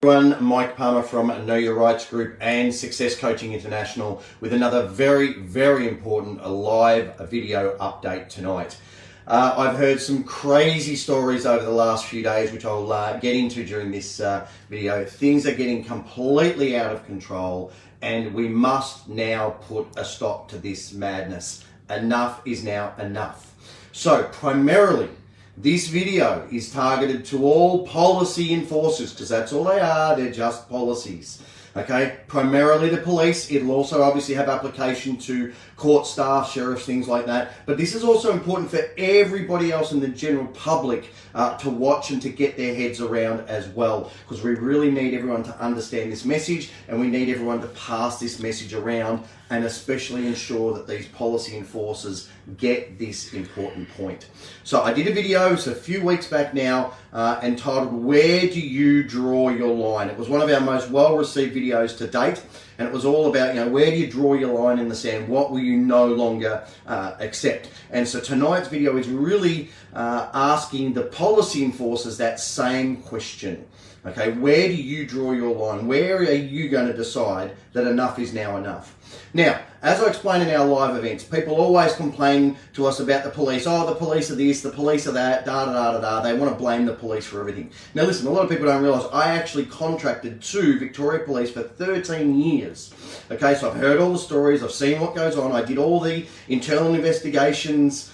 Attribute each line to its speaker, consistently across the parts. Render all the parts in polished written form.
Speaker 1: Everyone, Mike Palmer from Know Your Rights Group and Success Coaching International with another very important live video update tonight. I've heard some crazy stories over the last few days, which I'll get into during this video. Things are getting completely out of control and we must now put a stop to this madness. Enough is now enough. So primarily, this video is targeted to all policy enforcers because that's all they are, they're just policies. Okay, primarily the police. It'll also obviously have application to court staff, sheriffs, things like that. But this is also important for everybody else in the general public to watch and to get their heads around as well, because we really need everyone to understand this message and we need everyone to pass this message around and especially ensure that these policy enforcers get this important point. So I did a video, it's a few weeks back now, entitled Where Do You Draw Your Line? It was one of our most well-received videos to date, and it was all about, where do you draw your line in the sand? What will you no longer accept? And so tonight's video is really asking the policy enforcers that same question. Okay, where do you draw your line? Where are you going to decide that enough is now enough? Now, as I explained in our live events, people always complain to us about the police. Oh, the police are this, the police are that, da-da-da-da-da. They want to blame the police for everything. Now listen, a lot of people don't realise I actually contracted to Victoria Police for 13 years. Okay, so I've heard all the stories, I've seen what goes on, I did all the internal investigations,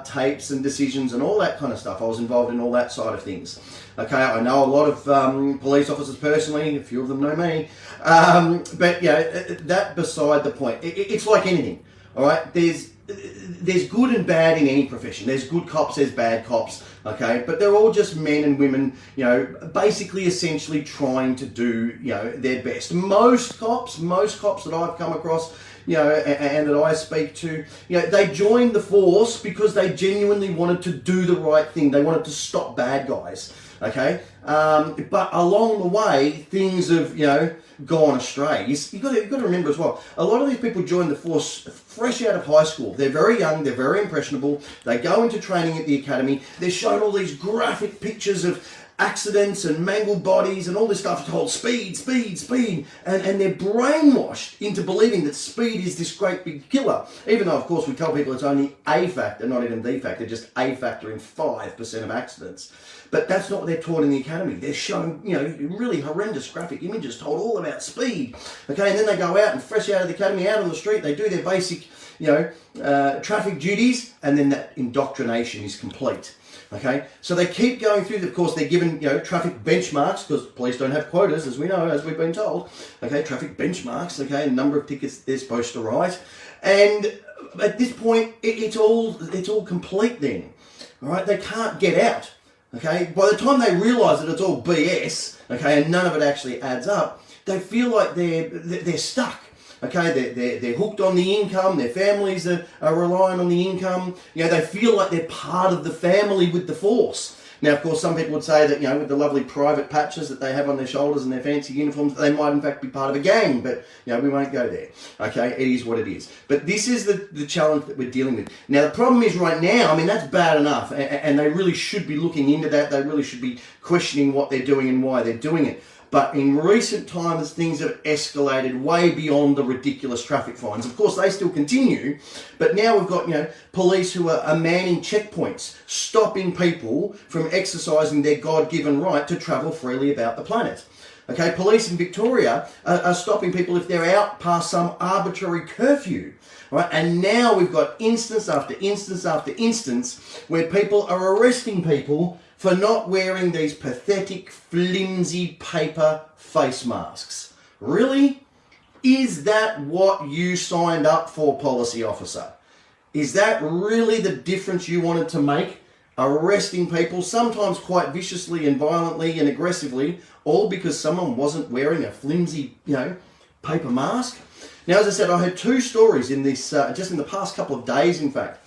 Speaker 1: tapes and decisions and all that kind of stuff. I was involved in all that side of things. Okay, I know a lot of police officers personally, a few of them know me, but that beside the point. It's like anything, all right? There's good and bad in any profession. There's good cops, there's bad cops, okay? But they're all just men and women, basically essentially trying to do, their best. Most cops that I've come across, and that I speak to, they joined the force because they genuinely wanted to do the right thing. They wanted to stop bad guys, okay? But along the way, things have, gone astray. You've got to remember as well, a lot of these people join the force fresh out of high school. They're very young, they're very impressionable. They go into training at the academy. They're shown all these graphic pictures of accidents and mangled bodies and all this stuff, told speed, and they're brainwashed into believing that speed is this great big killer, even though of course we tell people it's only a factor, not even the factor, just a factor in 5% of accidents. But that's not what they're taught in the academy. They're shown, really horrendous graphic images told all about speed. Okay, and then they go out and fresh out of the academy, out on the street, they do their basic, traffic duties, and then that indoctrination is complete. Okay, so they keep going through, of course they're given, traffic benchmarks, because police don't have quotas, as we know, as we've been told. Okay, traffic benchmarks, okay, number of tickets they're supposed to write. And at this point, it's all complete then. All right, they can't get out. Okay, by the time they realise that it's all BS, okay, and none of it actually adds up, they feel like they're stuck. Okay, they're hooked on the income, their families are relying on the income, they feel like they're part of the family with the force. Now, of course, some people would say that, with the lovely private patches that they have on their shoulders and their fancy uniforms, they might in fact be part of a gang, but, we won't go there. Okay, it is what it is. But this is the challenge that we're dealing with. Now, the problem is right now, that's bad enough, and they really should be looking into that. They really should be questioning what they're doing and why they're doing it. But in recent times, things have escalated way beyond the ridiculous traffic fines. Of course, they still continue, but now we've got, police who are manning checkpoints, stopping people from exercising their God-given right to travel freely about the planet. Okay, police in Victoria are stopping people if they're out past some arbitrary curfew. Right? And now we've got instance after instance after instance where people are arresting people for not wearing these pathetic, flimsy paper face masks. Really? Is that what you signed up for, policy officer? Is that really the difference you wanted to make? Arresting people, sometimes quite viciously and violently and aggressively, all because someone wasn't wearing a flimsy, paper mask? Now, as I said, I heard two stories in this, just in the past couple of days, in fact.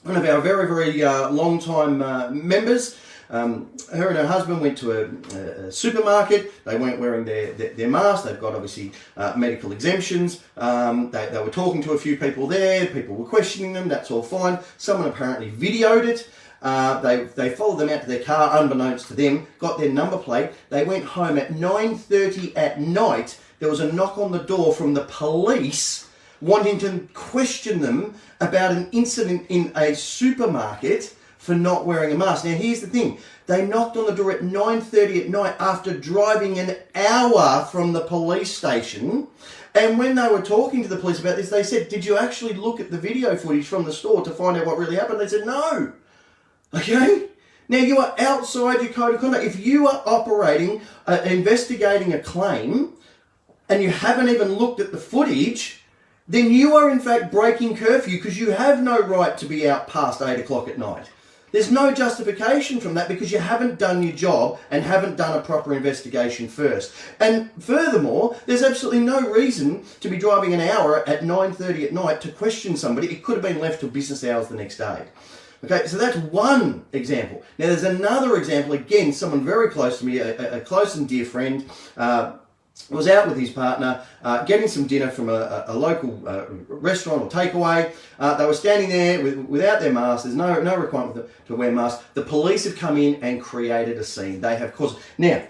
Speaker 1: One of our very long-time members, her and her husband went to a supermarket. They weren't wearing their mask. They've got obviously medical exemptions. They were talking to a few people there. People were questioning them. That's all fine. Someone apparently videoed it. They followed them out to their car, unbeknownst to them, got their number plate. They went home at 9:30 at night. There was a knock on the door from the police wanting to question them about an incident in a supermarket for not wearing a mask. Now, here's the thing. They knocked on the door at 9:30 at night after driving an hour from the police station. And when they were talking to the police about this, they said, "Did you actually look at the video footage from the store to find out what really happened?" They said, "No." Okay? Now, you are outside your code of conduct. If you are operating, investigating a claim, and you haven't even looked at the footage, then you are in fact breaking curfew, because you have no right to be out past 8 o'clock at night. There's no justification from that, because you haven't done your job and haven't done a proper investigation first. And furthermore, there's absolutely no reason to be driving an hour at 9:30 at night to question somebody. It could have been left till business hours the next day. Okay, so that's one example. Now, there's another example, again, someone very close to me, a close and dear friend, was out with his partner, getting some dinner from a local restaurant or takeaway. They were standing there without their masks. There's no requirement to wear masks. The police have come in and created a scene. They have caused... Now,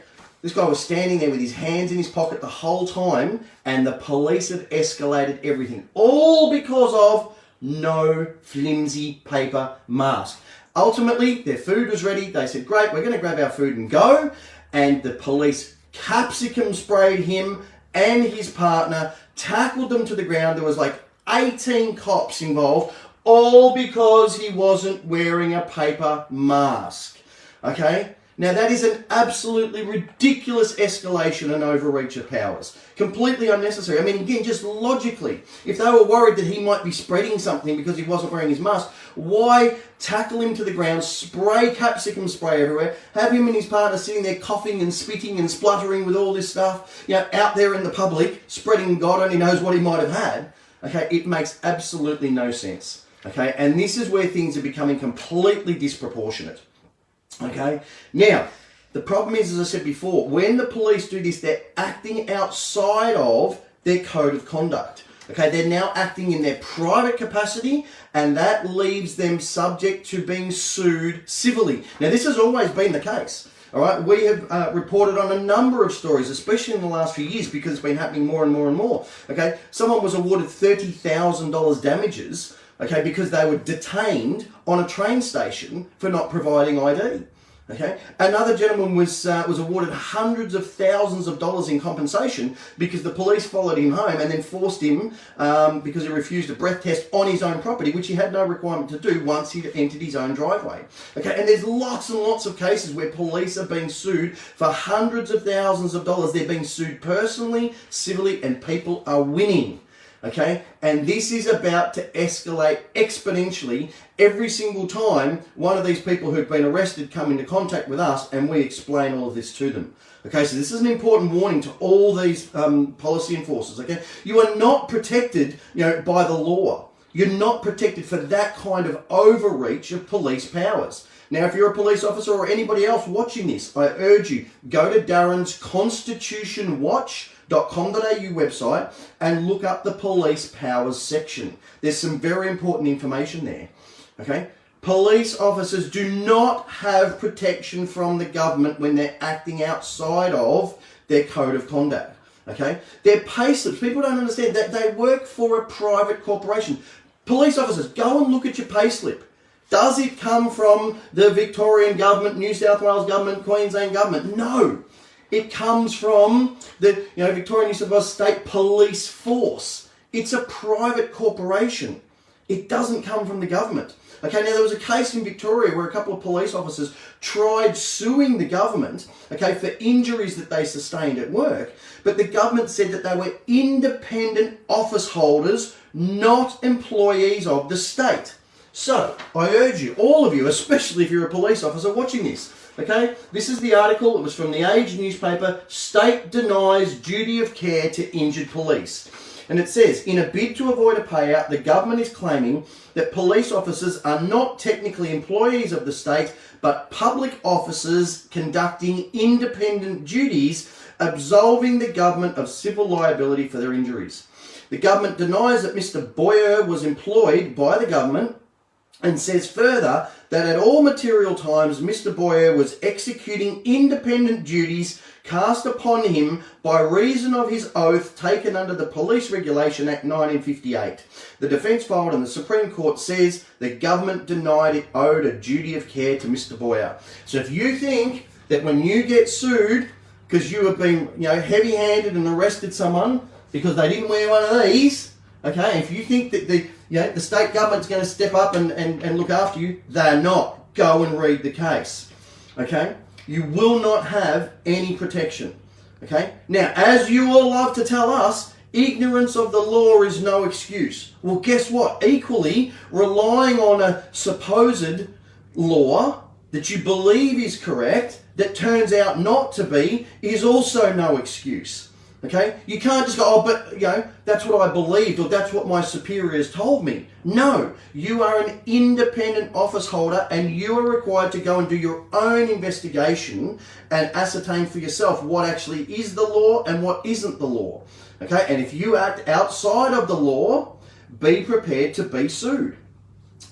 Speaker 1: this guy was standing there with his hands in his pocket the whole time, and the police have escalated everything. All because of no flimsy paper mask. Ultimately, their food was ready. They said, "Great, we're going to grab our food and go." And the police capsicum sprayed him and his partner, tackled them to the ground. There was like 18 cops involved, all because he wasn't wearing a paper mask. Okay? Now, that is an absolutely ridiculous escalation and overreach of powers. Completely unnecessary. I mean, again, just logically, if they were worried that he might be spreading something because he wasn't wearing his mask, why tackle him to the ground, spray capsicum spray everywhere, have him and his partner sitting there coughing and spitting and spluttering with all this stuff, you know, out there in the public, spreading God only knows what he might have had? Okay, it makes absolutely no sense. Okay, and this is where things are becoming completely disproportionate. Okay, now, the problem is, as I said before, when the police do this, they're acting outside of their code of conduct. Okay, they're now acting in their private capacity, and that leaves them subject to being sued civilly. Now, this has always been the case. All right, we have reported on a number of stories, especially in the last few years, because it's been happening more and more and more. Okay, someone was awarded $30,000 damages, okay, because they were detained on a train station for not providing ID. Okay, another gentleman was awarded hundreds of thousands of dollars in compensation because the police followed him home and then forced him, because he refused a breath test on his own property, which he had no requirement to do once he'd entered his own driveway. Okay, and there's lots and lots of cases where police are being sued for hundreds of thousands of dollars. They're being sued personally, civilly, and people are winning. Okay, and this is about to escalate exponentially every single time one of these people who've been arrested come into contact with us and we explain all of this to them. Okay, so this is an important warning to all these policy enforcers. Okay, you are not protected, by the law. You're not protected for that kind of overreach of police powers. Now, if you're a police officer or anybody else watching this, I urge you, go to Darren's constitutionwatch.com.au website and look up the police powers section. There's some very important information there. Okay? Police officers do not have protection from the government when they're acting outside of their code of conduct. Okay? Their pay slips, people don't understand that they work for a private corporation. Police officers, go and look at your pay slip. Does it come from the Victorian government, New South Wales government, Queensland government? No. It comes from the Victorian New South Wales State Police Force. It's a private corporation. It doesn't come from the government. Okay, now there was a case in Victoria where a couple of police officers tried suing the government, okay, for injuries that they sustained at work, but the government said that they were independent office holders, not employees of the state. So, I urge you, all of you, especially if you're a police officer watching this, okay, this is the article. It was from the Age newspaper, State Denies Duty of Care to Injured Police. And it says, in a bid to avoid a payout, the government is claiming that police officers are not technically employees of the state, but public officers conducting independent duties, absolving the government of civil liability for their injuries. The government denies that Mr. Boyer was employed by the government and says further that at all material times Mr. Boyer was executing independent duties cast upon him by reason of his oath taken under the Police Regulation Act 1958. The defence filed and the Supreme Court says the government denied it owed a duty of care to Mr. Boyer. So if you think that when you get sued because you have been, heavy-handed and arrested someone because they didn't wear one of these, okay, if you think that the state government's going to step up and look after you, they're not. Go and read the case, okay? You will not have any protection, okay? Now, as you all love to tell us, ignorance of the law is no excuse. Well, guess what? Equally, relying on a supposed law that you believe is correct, that turns out not to be, is also no excuse. Okay? You can't just go, oh, but, that's what I believed, or that's what my superiors told me. No, you are an independent office holder and you are required to go and do your own investigation and ascertain for yourself what actually is the law and what isn't the law. Okay? And if you act outside of the law, be prepared to be sued.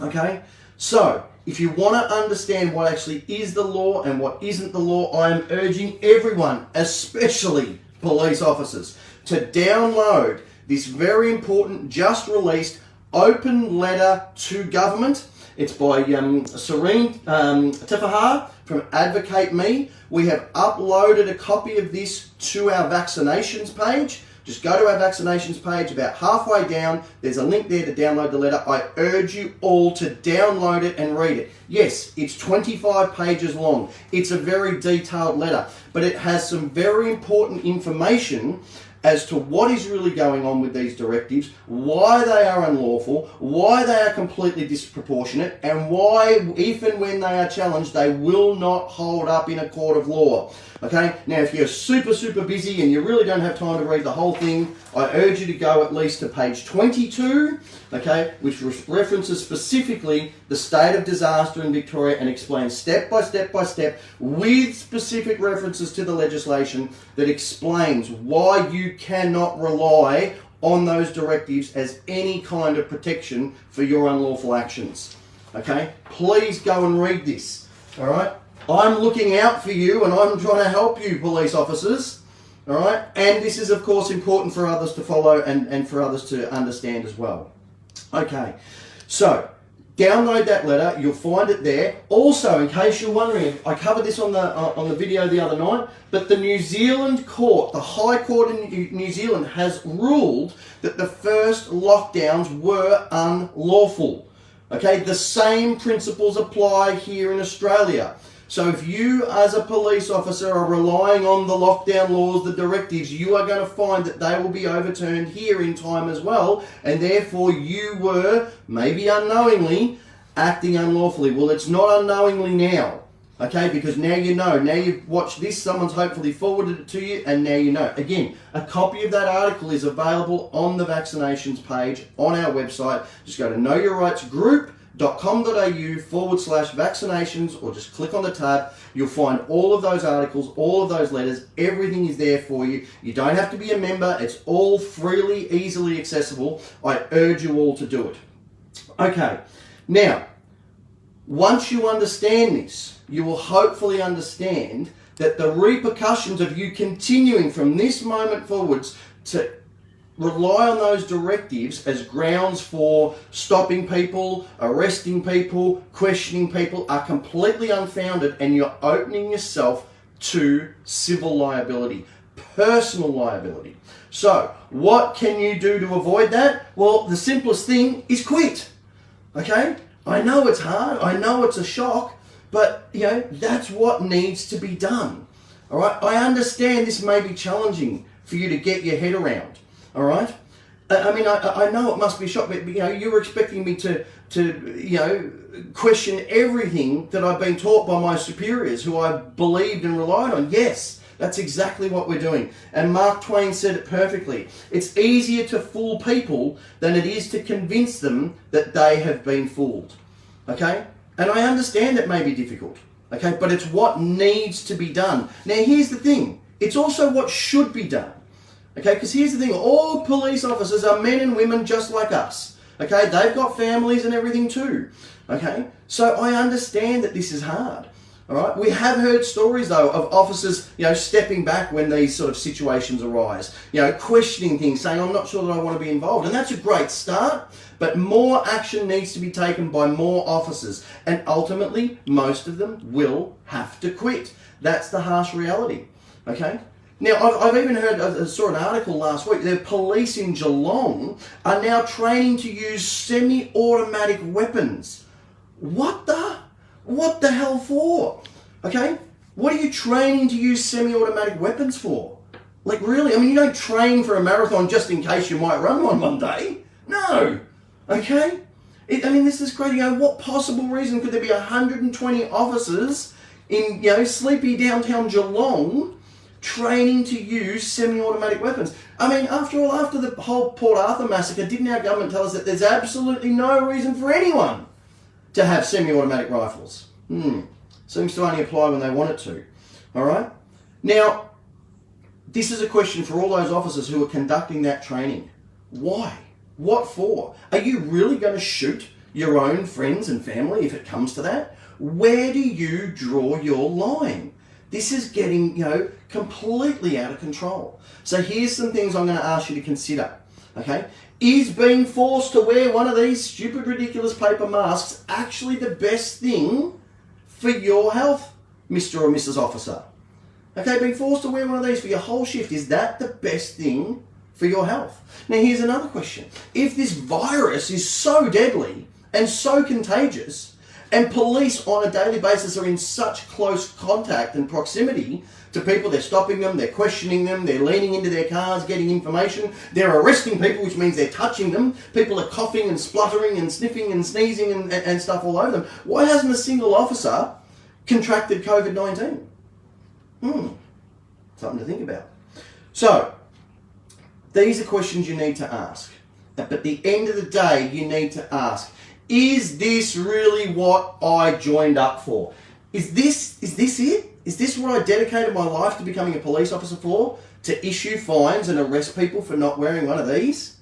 Speaker 1: Okay? So, if you want to understand what actually is the law and what isn't the law, I am urging everyone, especially police officers, to download this very important, just released open letter to government. It's by Serene Teffaha from Advocate Me. We have uploaded a copy of this to our vaccinations page. Just go to our vaccinations page, about halfway down, there's a link there to download the letter. I urge you all to download it and read it. Yes, it's 25 pages long. It's a very detailed letter, but it has some very important information as to what is really going on with these directives, why they are unlawful, why they are completely disproportionate, and why, if and when they are challenged, they will not hold up in a court of law. Okay, now if you're super busy and you really don't have time to read the whole thing, I urge you to go at least to page 22, okay, which references specifically the state of disaster in Victoria and explains step by step with specific references to the legislation that explains why you cannot rely on those directives as any kind of protection for your unlawful actions. Okay, please go and read this, all right? I'm looking out for you and I'm trying to help you, police officers, all right? And this is, of course, important for others to follow and for others to understand as well. Okay, so download that letter. You'll find it there. Also, in case you're wondering, I covered this on the video the other night, but the New Zealand court, the High Court in New Zealand, has ruled that the first lockdowns were unlawful. Okay, the same principles apply here in Australia. So if you as a police officer are relying on the lockdown laws, the directives, you are going to find that they will be overturned here in time as well, and therefore you were, maybe unknowingly, acting unlawfully. Well, it's not unknowingly now, okay, because now you know. Now you've watched this, someone's hopefully forwarded it to you, and now you know. Again, a copy of that article is available on the vaccinations page on our website. Just go to knowyourrightsgroup.com.au/vaccinations, or just click on the tab. You'll find all of those articles, all of those letters. Everything is there for you. You don't have to be a member. It's all freely, easily accessible. I urge you all to do it. Okay, now, once you understand this, you will hopefully understand that the repercussions of you continuing from this moment forwards to rely on those directives as grounds for stopping people, arresting people, questioning people are completely unfounded, and you're opening yourself to civil liability, personal liability. So, what can you do to avoid that? Well, the simplest thing is quit. Okay? I know it's hard, I know it's a shock, but that's what needs to be done. All right? I understand this may be challenging for you to get your head around. All right. I know it must be a shock, but you were expecting me to question everything that I've been taught by my superiors, who I believed and relied on. Yes, that's exactly what we're doing. And Mark Twain said it perfectly. It's easier to fool people than it is to convince them that they have been fooled. Okay. And I understand it may be difficult. Okay, but it's what needs to be done. Now, here's the thing. It's also what should be done. Okay, because here's the thing, all police officers are men and women just like us. Okay, they've got families and everything too. Okay, so I understand that this is hard. All right, we have heard stories though of officers, stepping back when these sort of situations arise, questioning things, saying, I'm not sure that I want to be involved. And that's a great start, but more action needs to be taken by more officers. And ultimately, most of them will have to quit. That's the harsh reality. Okay. Now, I've even heard, I saw an article last week, the police in Geelong are now training to use semi-automatic weapons. What the hell for? Okay? What are you training to use semi-automatic weapons for? Like, really? I mean, you don't train for a marathon just in case you might run one day. No. Okay? This is crazy. What possible reason could there be 120 officers in, sleepy downtown Geelong training to use semi-automatic weapons? I mean, after all, after the whole Port Arthur massacre, didn't our government tell us that there's absolutely no reason for anyone to have semi-automatic rifles? Seems to only apply when they want it to. All right? Now, this is a question for all those officers who are conducting that training. Why? What for? Are you really going to shoot your own friends and family if it comes to that? Where do you draw your line? This is getting, completely out of control. So here's some things I'm going to ask you to consider. Okay? Is being forced to wear one of these stupid, ridiculous paper masks actually the best thing for your health, Mr. or Mrs. Officer? Okay, being forced to wear one of these for your whole shift, is that the best thing for your health? Now, here's another question. If this virus is so deadly and so contagious, and police on a daily basis are in such close contact and proximity to people, they're stopping them, they're questioning them, they're leaning into their cars, getting information, they're arresting people, which means they're touching them, people are coughing and spluttering and sniffing and sneezing and stuff all over them. Why hasn't a single officer contracted COVID-19? Something to think about. So, these are questions you need to ask. But at the end of the day, you need to ask, is this really what I joined up for? Is this it? Is this what I dedicated my life to becoming a police officer for? To issue fines and arrest people for not wearing one of these?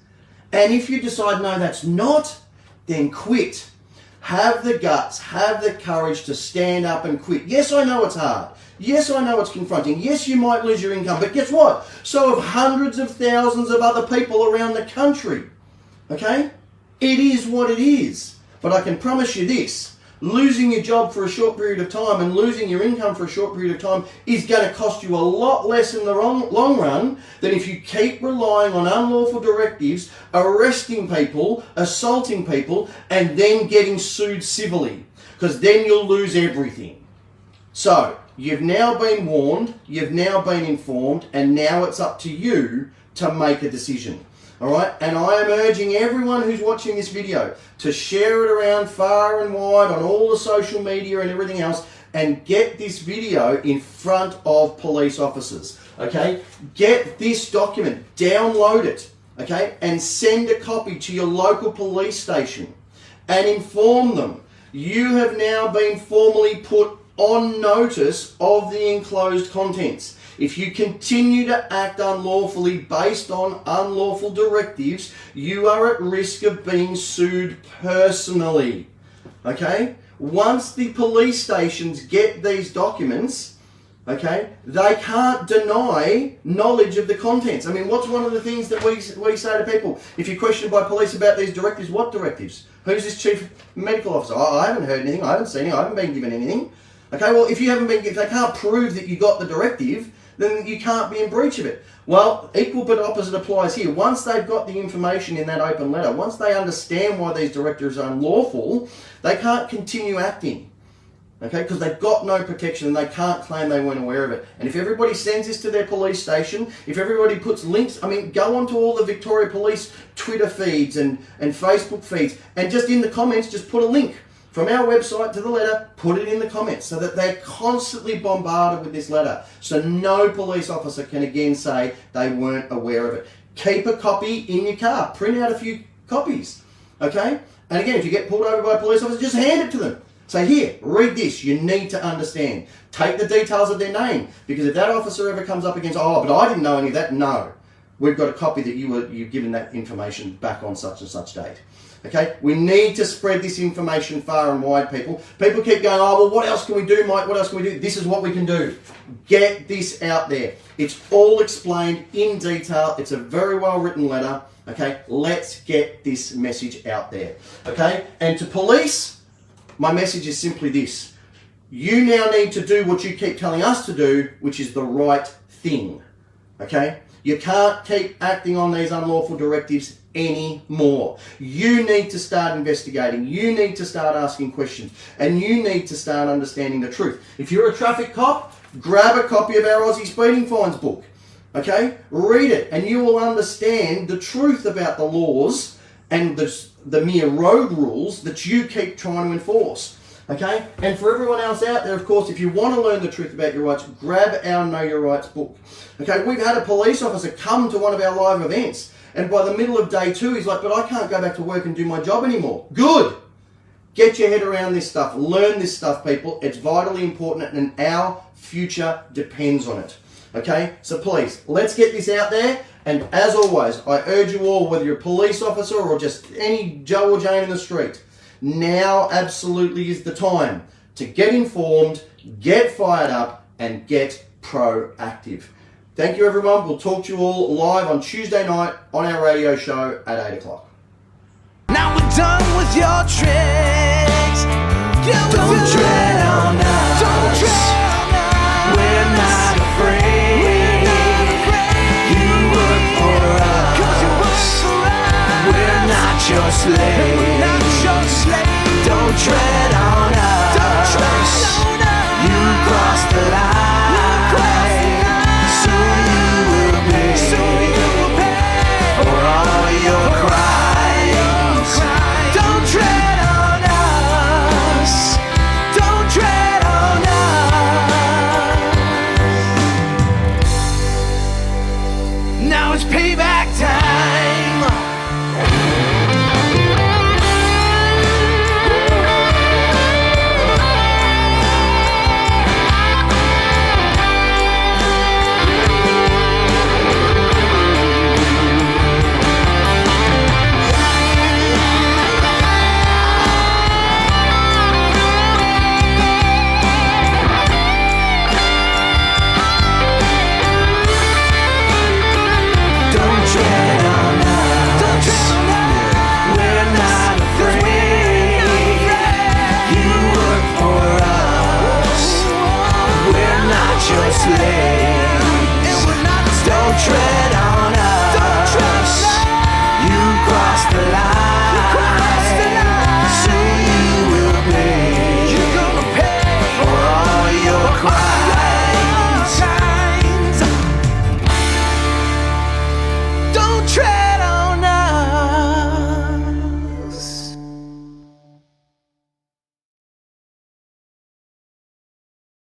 Speaker 1: And if you decide, no, that's not, then quit. Have the guts, have the courage to stand up and quit. Yes, I know it's hard. Yes, I know it's confronting. Yes, you might lose your income. But guess what? So have hundreds of thousands of other people around the country. Okay? It is what it is. But I can promise you this. Losing your job for a short period of time and losing your income for a short period of time is going to cost you a lot less in the long run than if you keep relying on unlawful directives, arresting people, assaulting people, and then getting sued civilly. Because then you'll lose everything. So, you've now been warned, you've now been informed, and now it's up to you to make a decision. Alright, and I am urging everyone who's watching this video to share it around far and wide on all the social media and everything else, and get this video in front of police officers. Okay, get this document, download it, okay, and send a copy to your local police station and inform them. You have now been formally put on notice of the enclosed contents. If you continue to act unlawfully based on unlawful directives, you are at risk of being sued personally. Okay? Once the police stations get these documents, okay, they can't deny knowledge of the contents. I mean, what's one of the things that we say to people? If you're questioned by police about these directives, what directives? Who's this chief medical officer? I haven't heard anything, I haven't seen it, I haven't been given anything. Okay, well, if they can't prove that you got the directive, then you can't be in breach of it. Well, equal but opposite applies here. Once they've got the information in that open letter, once they understand why these directives are unlawful, they can't continue acting. Okay, because they've got no protection and they can't claim they weren't aware of it. And if everybody sends this to their police station, if everybody puts links, go onto all the Victoria Police Twitter feeds and Facebook feeds, and just in the comments, just put a link from our website to the letter, put it in the comments so that they're constantly bombarded with this letter. So no police officer can again say they weren't aware of it. Keep a copy in your car. Print out a few copies. Okay? And again, if you get pulled over by a police officer, just hand it to them. Say, here, read this. You need to understand. Take the details of their name. Because if that officer ever comes up against, oh, but I didn't know any of that, no. We've got a copy that you've given that information back on such and such date. Okay, we need to spread this information far and wide, people. People keep going, oh, well, what else can we do, Mike? What else can we do? This is what we can do. Get this out there. It's all explained in detail. It's a very well written letter. Okay, let's get this message out there. Okay, and to police, my message is simply this. You now need to do what you keep telling us to do, which is the right thing. Okay? You can't keep acting on these unlawful directives anymore. You need to start investigating. You need to start asking questions. And you need to start understanding the truth. If you're a traffic cop, grab a copy of our Aussie Speeding Fines book. Okay? Read it and you will understand the truth about the laws and the mere road rules that you keep trying to enforce. Okay? And for everyone else out there, of course, if you want to learn the truth about your rights, grab our Know Your Rights book. Okay? We've had a police officer come to one of our live events, and by the middle of day 2, he's like, but I can't go back to work and do my job anymore. Good! Get your head around this stuff. Learn this stuff, people. It's vitally important, and our future depends on it. Okay? So please, let's get this out there. And as always, I urge you all, whether you're a police officer or just any Joe or Jane in the street, now absolutely is the time to get informed, get fired up, and get proactive. Thank you, everyone. We'll talk to you all live on Tuesday night on our radio show at 8 o'clock.
Speaker 2: Now we're done with your tricks. Don't tread on us. Don't tread on us. We're not afraid. You work for us. 'Cause you work for us. We're not your slaves. We're not your slaves. Don't tread on us. Don't tread on us. You cross the line. You cross the line. Soon you will pay. Soon you will pay for all your crimes. Don't tread on us. Don't tread on us. Now it's payback time. Don't tread on us. You cross the line. Soon you will pay. You're gonna pay for all your crimes. Don't tread.